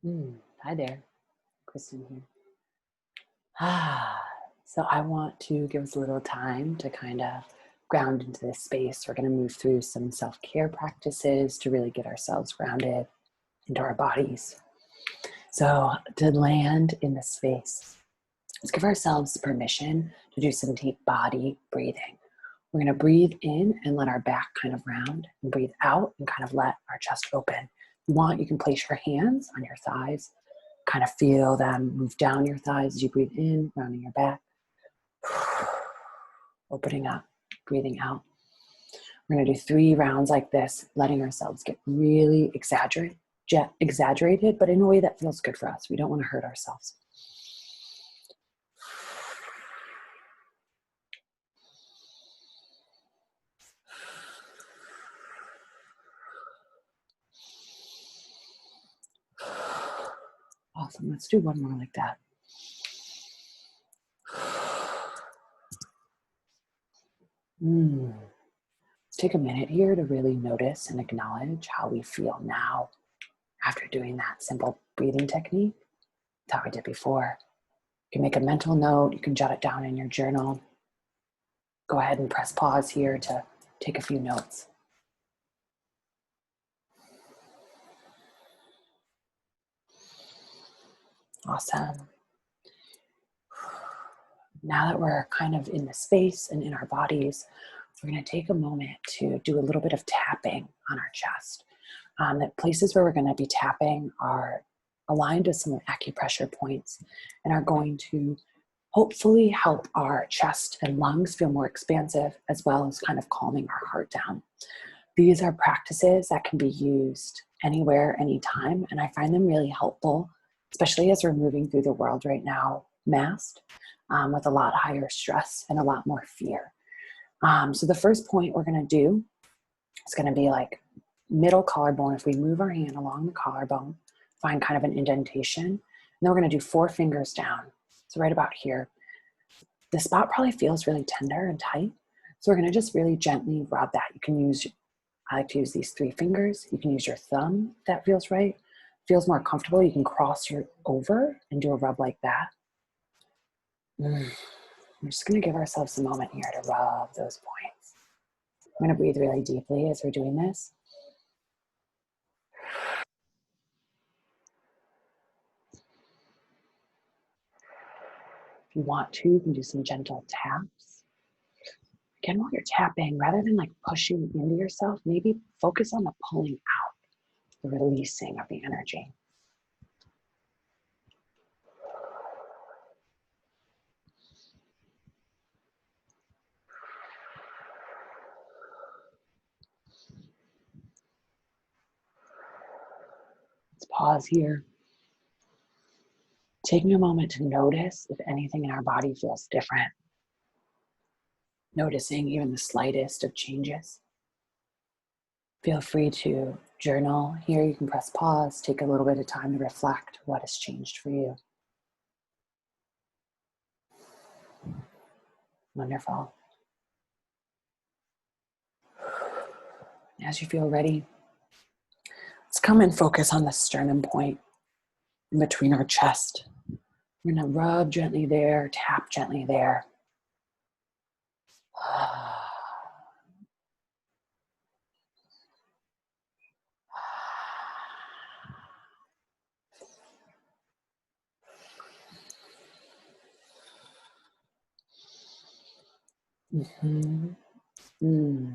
Hi there, Kristen here. So I want to give us a little time to kind of ground into this space. We're going to move through some self-care practices to really get ourselves grounded into our bodies. So to land in this space, let's give ourselves permission to do some deep body breathing. We're going to breathe in and let our back kind of round, and breathe out and kind of let our chest open. If you want, you can place your hands on your thighs. Kind of feel them move down your thighs as you breathe in, rounding your back. Opening up, breathing out. We're going to do 3 rounds like this, letting ourselves get really exaggerated, but in a way that feels good for us. We don't want to hurt ourselves. Awesome. Let's do one more like that. Let's take a minute here to really notice and acknowledge how we feel now after doing that simple breathing technique. That's how we did before. You can make a mental note. You can jot it down in your journal. Go ahead and press pause here to take a few notes. Awesome. Now that we're kind of in the space and in our bodies, we're going to take a moment to do a little bit of tapping on our chest. The places where we're going to be tapping are aligned to some acupressure points and are going to hopefully help our chest and lungs feel more expansive, as well as kind of calming our heart down. These are practices that can be used anywhere, anytime, and I find them really helpful, especially as we're moving through the world right now, masked, with a lot higher stress and a lot more fear. So the first point we're going to do is going to be like middle collarbone. If we move our hand along the collarbone, find kind of an indentation, and then we're going to do 4 fingers down. So right about here. The spot probably feels really tender and tight, so we're going to just really gently rub that. You can use, I like to use these 3 fingers. You can use your thumb if that feels right. Feels more comfortable, you can cross your over and do a rub like that. We're just going to give ourselves a moment here to rub those points. I'm going to breathe really deeply as we're doing this. If you want to, you can do some gentle taps. Again, while you're tapping, rather than like pushing into yourself, maybe focus on the pulling out, the releasing of the energy. Let's pause here. Taking a moment to notice if anything in our body feels different. Noticing even the slightest of changes. Feel free to journal. Here you can press pause, take a little bit of time to reflect what has changed for you. Wonderful. As you feel ready, let's come and focus on the sternum point in between our chest. We're going to rub gently there, tap gently there.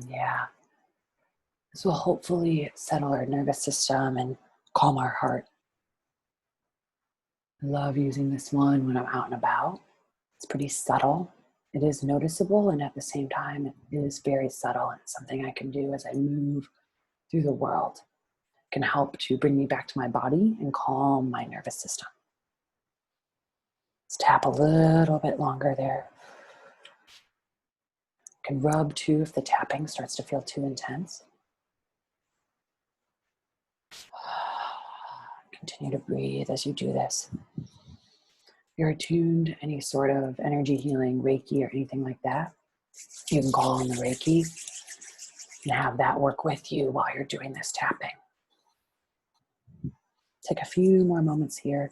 Yeah. This will hopefully settle our nervous system and calm our heart. I love using this one when I'm out and about. It's pretty subtle. It is noticeable, and at the same time, it is very subtle. And it's something I can do as I move through the world. It can help to bring me back to my body and calm my nervous system. Let's tap a little bit longer there. You can rub too if the tapping starts to feel too intense. Continue to breathe as you do this. If you're attuned to any sort of energy healing, Reiki or anything like that, you can call on the Reiki and have that work with you while you're doing this tapping. Take a few more moments here.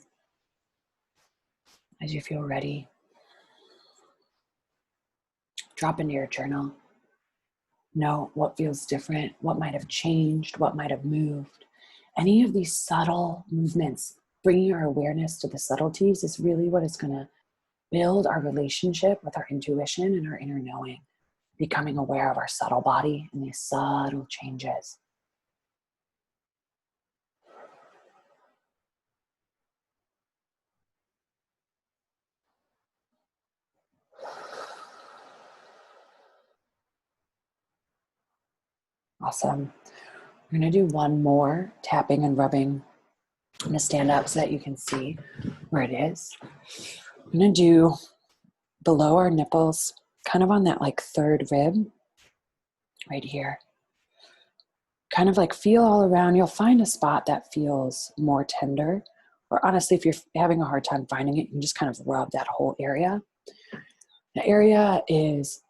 As you feel ready, drop into your journal. Note what feels different, what might have changed, what might have moved. Any of these subtle movements, bringing our awareness to the subtleties, is really what is going to build our relationship with our intuition and our inner knowing, becoming aware of our subtle body and these subtle changes. Awesome. We're going to do one more tapping and rubbing. I'm going to stand up so that you can see where it is. I'm going to do below our nipples, kind of on that like third rib, right here. Kind of like feel all around. You'll find a spot that feels more tender. Or honestly, if you're having a hard time finding it, you can just kind of rub that whole area. The area is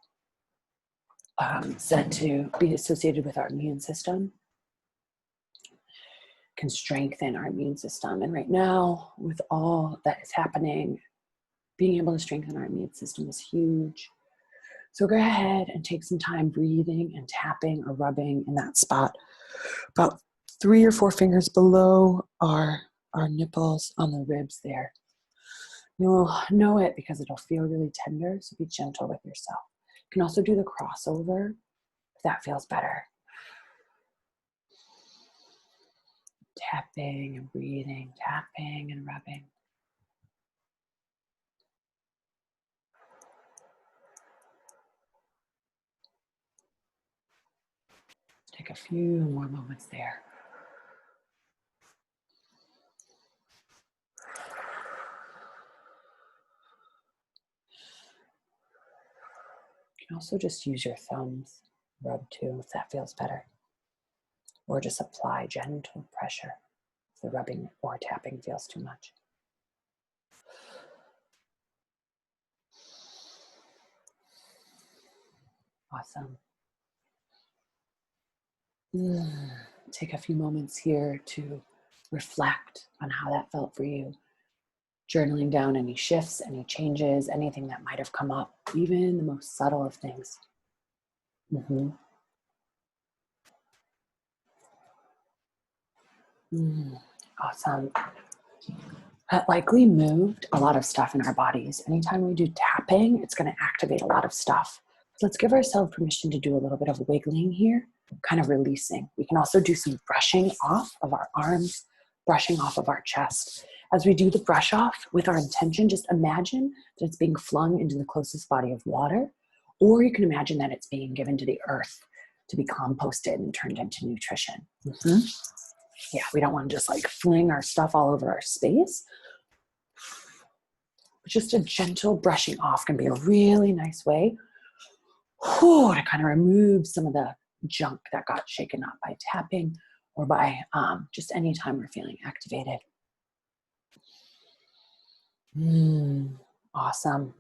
said to be associated with our immune system, can strengthen our immune system. And right now, with all that is happening, being able to strengthen our immune system is huge. So go ahead and take some time breathing and tapping or rubbing in that spot, about 3 or 4 fingers below our nipples on the ribs there. You'll know it because it'll feel really tender, so be gentle with yourself. You can also do the crossover if that feels better. Tapping and breathing, tapping and rubbing. Take a few more moments there. You can also just use your thumbs, rub too if that feels better. Or just apply gentle pressure if the rubbing or tapping feels too much. Awesome. Take a few moments here to reflect on how that felt for you. Journaling down any shifts, any changes, anything that might have come up, even the most subtle of things. Awesome. That likely moved a lot of stuff in our bodies. Anytime we do tapping, it's going to activate a lot of stuff. So let's give ourselves permission to do a little bit of wiggling here, kind of releasing. We can also do some brushing off of our arms, brushing off of our chest. As we do the brush off with our intention, just imagine that it's being flung into the closest body of water, or you can imagine that it's being given to the earth to be composted and turned into nutrition. Yeah, we don't want to just like fling our stuff all over our space. But just a gentle brushing off can be a really nice way to kind of remove some of the junk that got shaken up by tapping or by just any time we're feeling activated. Awesome.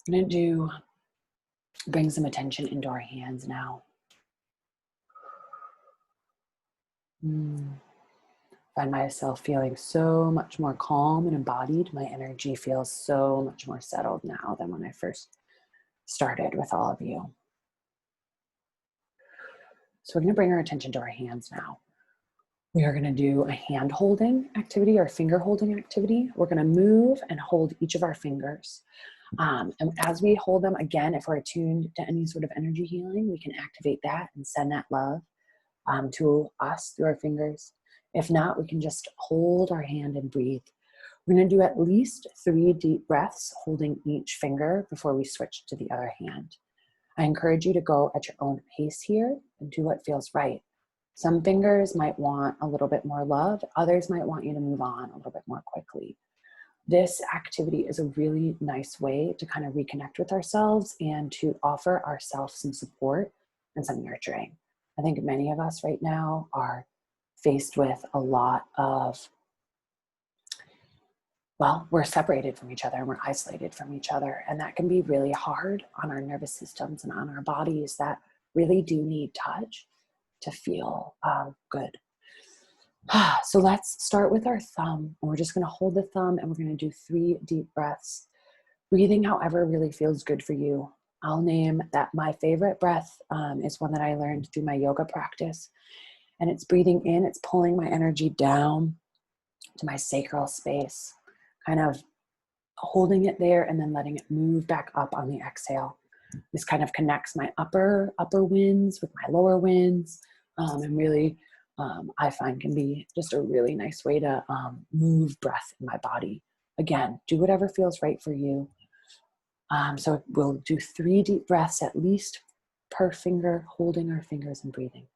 I'm going to bring some attention into our hands now. Find myself feeling so much more calm and embodied. My energy feels so much more settled now than when I first started with all of you. So we're going to bring our attention to our hands now. We are going to do a hand holding activity or finger holding activity. We're going to move and hold each of our fingers. And as we hold them, again, if we're attuned to any sort of energy healing, we can activate that and send that love to us through our fingers. If not, we can just hold our hand and breathe. We're going to do at least 3 deep breaths, holding each finger before we switch to the other hand. I encourage you to go at your own pace here and do what feels right. Some fingers might want a little bit more love. Others might want you to move on a little bit more quickly. This activity is a really nice way to kind of reconnect with ourselves and to offer ourselves some support and some nurturing. I think many of us right now are faced with a lot of, we're separated from each other and we're isolated from each other. And that can be really hard on our nervous systems and on our bodies that really do need touch to feel good. So let's start with our thumb. We're just going to hold the thumb and we're going to do 3 deep breaths, breathing however really feels good for you. I'll name that my favorite breath is one that I learned through my yoga practice. And it's breathing in, it's pulling my energy down to my sacral space, kind of holding it there and then letting it move back up on the exhale. This kind of connects my upper winds with my lower winds, and really I find can be just a really nice way to move breath in my body. Again, do whatever feels right for you. So we'll do 3 deep breaths at least per finger, holding our fingers and breathing.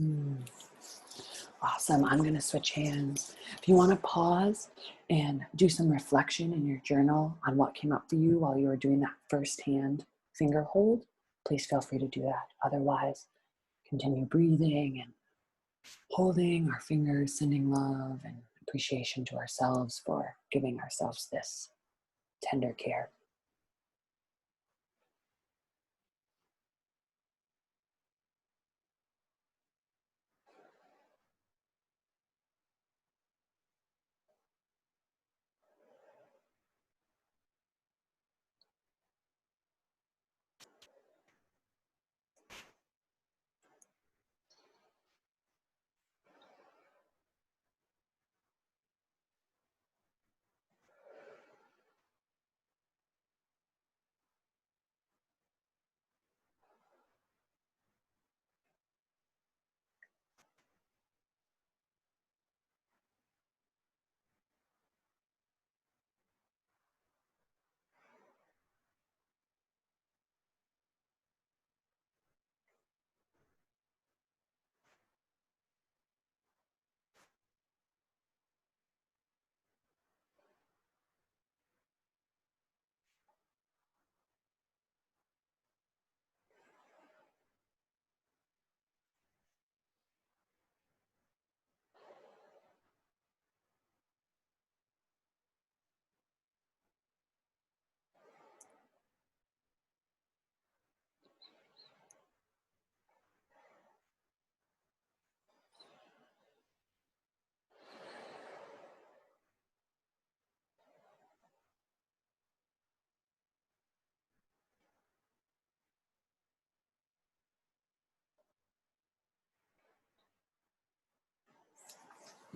Mm. Awesome. I'm going to switch hands. If you want to pause and do some reflection in your journal on what came up for you while you were doing that first hand finger hold, please feel free to do that. Otherwise, continue breathing and holding our fingers, sending love and appreciation to ourselves for giving ourselves this tender care.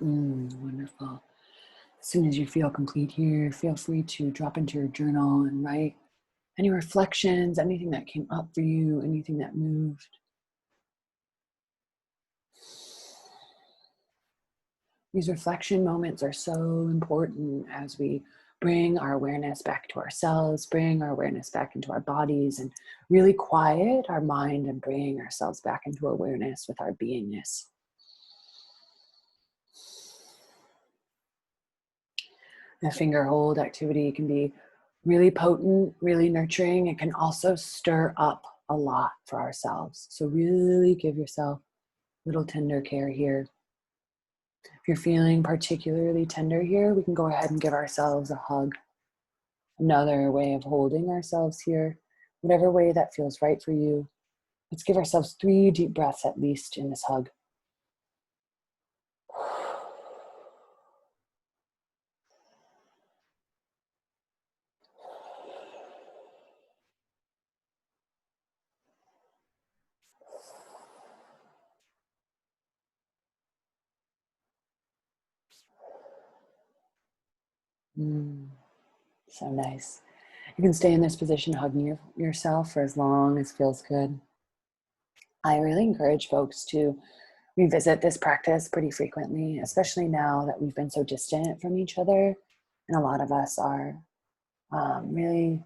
Wonderful. As soon as you feel complete here, feel free to drop into your journal and write Any reflections, anything that came up for you, anything that moved. These reflection moments are so important as we bring our awareness back to ourselves, bring our awareness back into our bodies, and really quiet our mind and bring ourselves back into awareness with our beingness. The finger hold activity can be really potent, really nurturing. It can also stir up a lot for ourselves. So really give yourself a little tender care here. If you're feeling particularly tender here, we can go ahead and give ourselves a hug. Another way of holding ourselves here, whatever way that feels right for you. Let's give ourselves 3 deep breaths at least in this hug. So nice. You can stay in this position hugging yourself for as long as feels good. I really encourage folks to revisit this practice pretty frequently, especially now that we've been so distant from each other. And a lot of us are really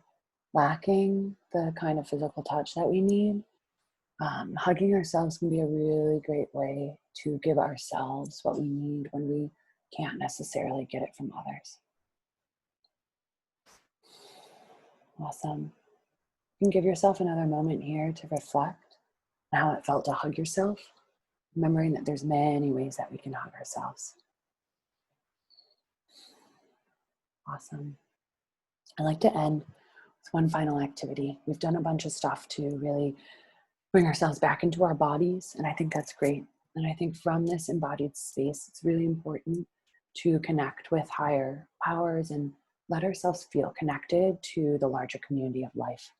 lacking the kind of physical touch that we need. Hugging ourselves can be a really great way to give ourselves what we need when we can't necessarily get it from others. Awesome. You can give yourself another moment here to reflect on how it felt to hug yourself, remembering that there's many ways that we can hug ourselves. Awesome. I like to end with one final activity. We've done a bunch of stuff to really bring ourselves back into our bodies, and I think that's great. And I think from this embodied space, it's really important to connect with higher powers and let ourselves feel connected to the larger community of life.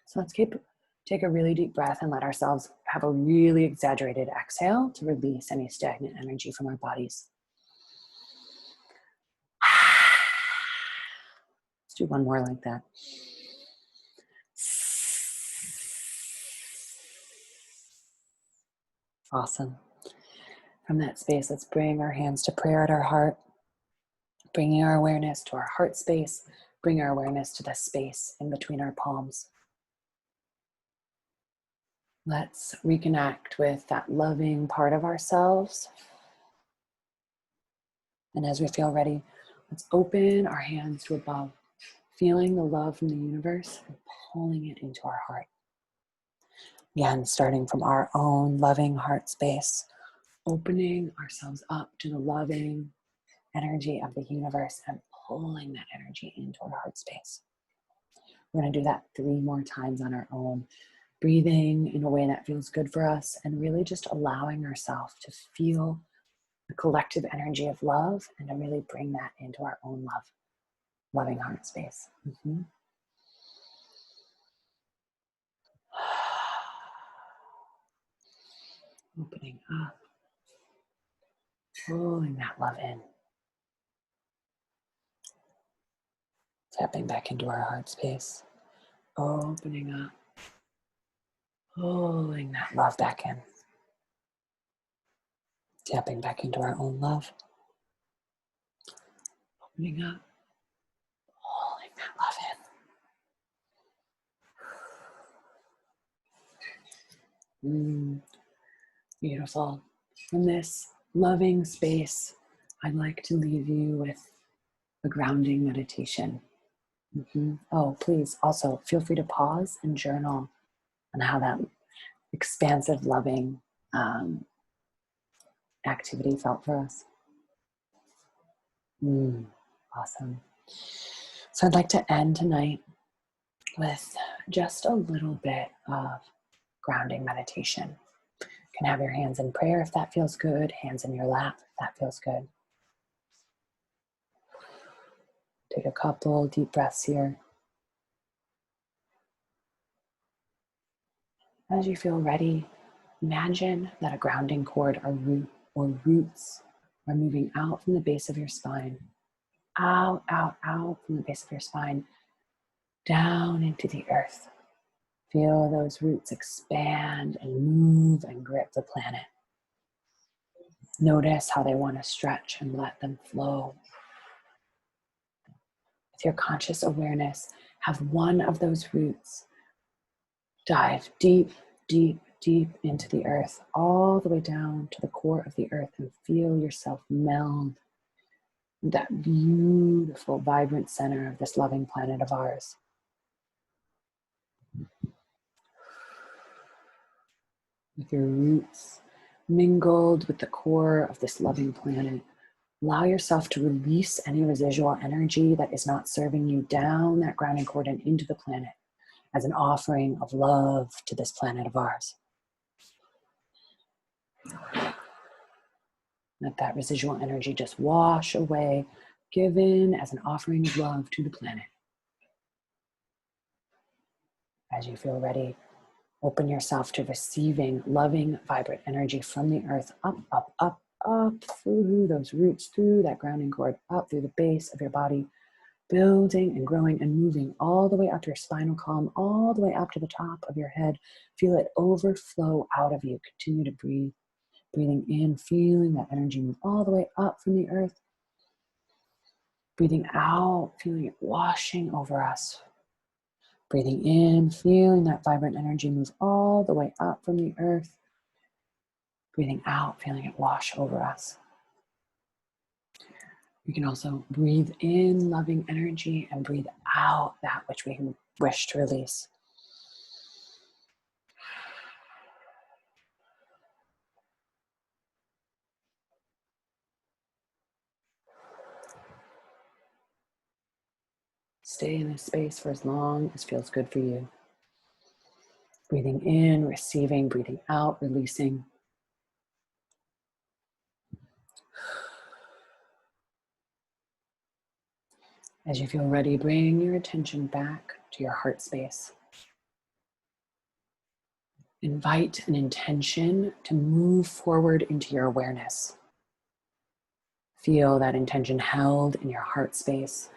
So let's take a really deep breath and let ourselves have a really exaggerated exhale to release any stagnant energy from our bodies. Let's do one more like that. Awesome. From that space, let's bring our hands to prayer at our heart, bringing our awareness to our heart space, bring our awareness to the space in between our palms. Let's reconnect with that loving part of ourselves. And as we feel ready, let's open our hands to above, feeling the love from the universe and pulling it into our heart. Again, starting from our own loving heart space, opening ourselves up to the loving energy of the universe and pulling that energy into our heart space. We're going to do that 3 more times on our own, breathing in a way that feels good for us and really just allowing ourselves to feel the collective energy of love and to really bring that into our own loving heart space. Opening up, pulling that love in, tapping back into our heart space, opening up, pulling that love back in, tapping back into our own love, opening up, pulling that love in. Beautiful. From this loving space, I'd like to leave you with a grounding meditation. Oh, please also feel free to pause and journal on how that expansive, loving activity felt for us. Awesome. So I'd like to end tonight with just a little bit of grounding meditation. You can have your hands in prayer if that feels good, hands in your lap if that feels good. Take a couple deep breaths here. As you feel ready, imagine that a grounding cord or roots are moving out from the base of your spine, out, out, out from the base of your spine, down into the earth. Feel those roots expand and move and grip the planet. Notice how they want to stretch and let them flow. With your conscious awareness, have one of those roots dive deep, deep, deep into the earth, all the way down to the core of the earth, and feel yourself meld that beautiful, vibrant center of this loving planet of ours. With your roots mingled with the core of this loving planet, allow yourself to release any residual energy that is not serving you down that grounding cord and into the planet as an offering of love to this planet of ours. Let that residual energy just wash away, given as an offering of love to the planet. As you feel ready, open yourself to receiving loving, vibrant energy from the earth, up, up, up, up, through those roots, through that grounding cord, up through the base of your body, building and growing and moving all the way up to your spinal column, all the way up to the top of your head. Feel it overflow out of you. Continue to breathe. Breathing in, feeling that energy move all the way up from the earth. Breathing out, feeling it washing over us. Breathing in, feeling that vibrant energy move all the way up from the earth. Breathing out, feeling it wash over us. You can also breathe in loving energy and breathe out that which we wish to release. Stay in this space for as long as feels good for you. Breathing in, receiving, breathing out, releasing. As you feel ready, bring your attention back to your heart space. Invite an intention to move forward into your awareness. Feel that intention held in your heart space.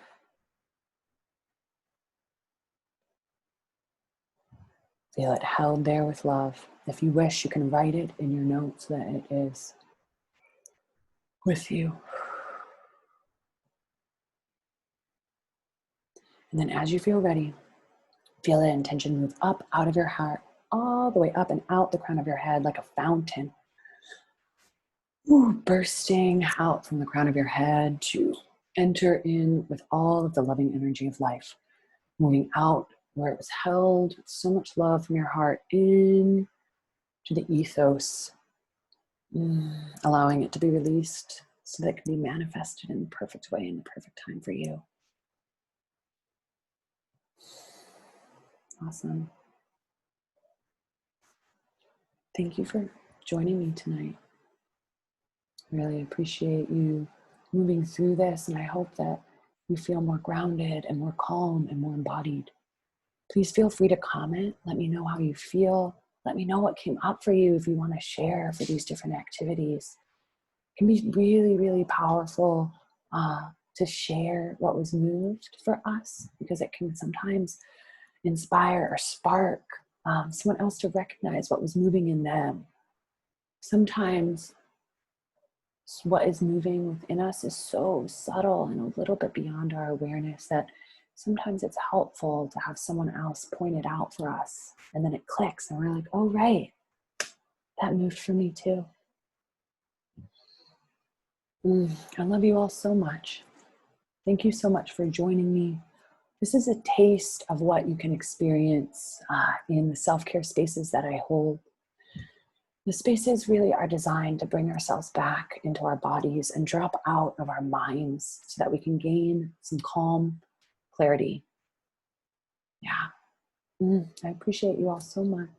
Feel it held there with love. If you wish, you can write it in your notes so that it is with you. And then as you feel ready, feel that intention move up out of your heart, all the way up and out the crown of your head like a fountain. Bursting out from the crown of your head to enter in with all of the loving energy of life. Moving out where it was held with so much love from your heart in to the ethos. Allowing it to be released so that it can be manifested in the perfect way, in the perfect time for you. Awesome. Thank you for joining me tonight. Really appreciate you moving through this, and I hope that you feel more grounded and more calm and more embodied. Please feel free to comment. Let me know how you feel. Let me know what came up for you if you want to share for these different activities. It can be really, really powerful to share what was moved for us, because it can sometimes inspire or spark someone else to recognize what was moving in them. Sometimes what is moving within us is so subtle and a little bit beyond our awareness that sometimes it's helpful to have someone else point it out for us. And then it clicks and we're like, oh, right, that moved for me too. I love you all so much. Thank you so much for joining me. This is a taste of what you can experience in the self-care spaces that I hold. The spaces really are designed to bring ourselves back into our bodies and drop out of our minds so that we can gain some calm, clarity. Yeah, I appreciate you all so much.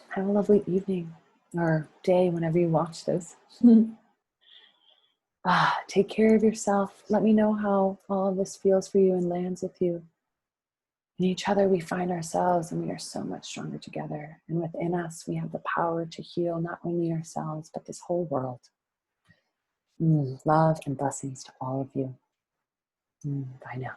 Have a lovely evening or day whenever you watch this. Take care of yourself. Let me know how all of this feels for you and lands with you. In each other, we find ourselves, and we are so much stronger together. And within us, we have the power to heal not only ourselves, but this whole world. Love and blessings to all of you. Bye now.